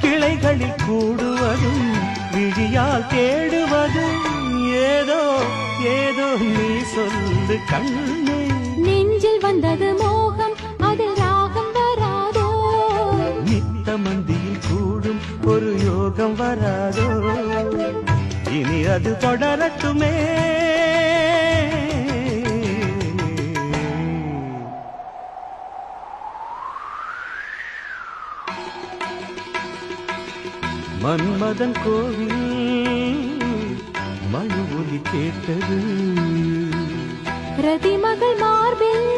கிளைகளில் கூடுவதும் விழியால் தேடுவதும் ஏதோ ஏதோ நீ சொல்லு கண்ணே. நெஞ்சில் வந்தது மோகம், அதில் ராகம் வராதோ? நித்த மந்தியில் கூடும் ஒரு யோகம் வராதோ? இனி அது தொடரட்டுமே. மன்மதன் கோவில் மணி ஒலி கேட்டது. ரதிமகள் மார்பில்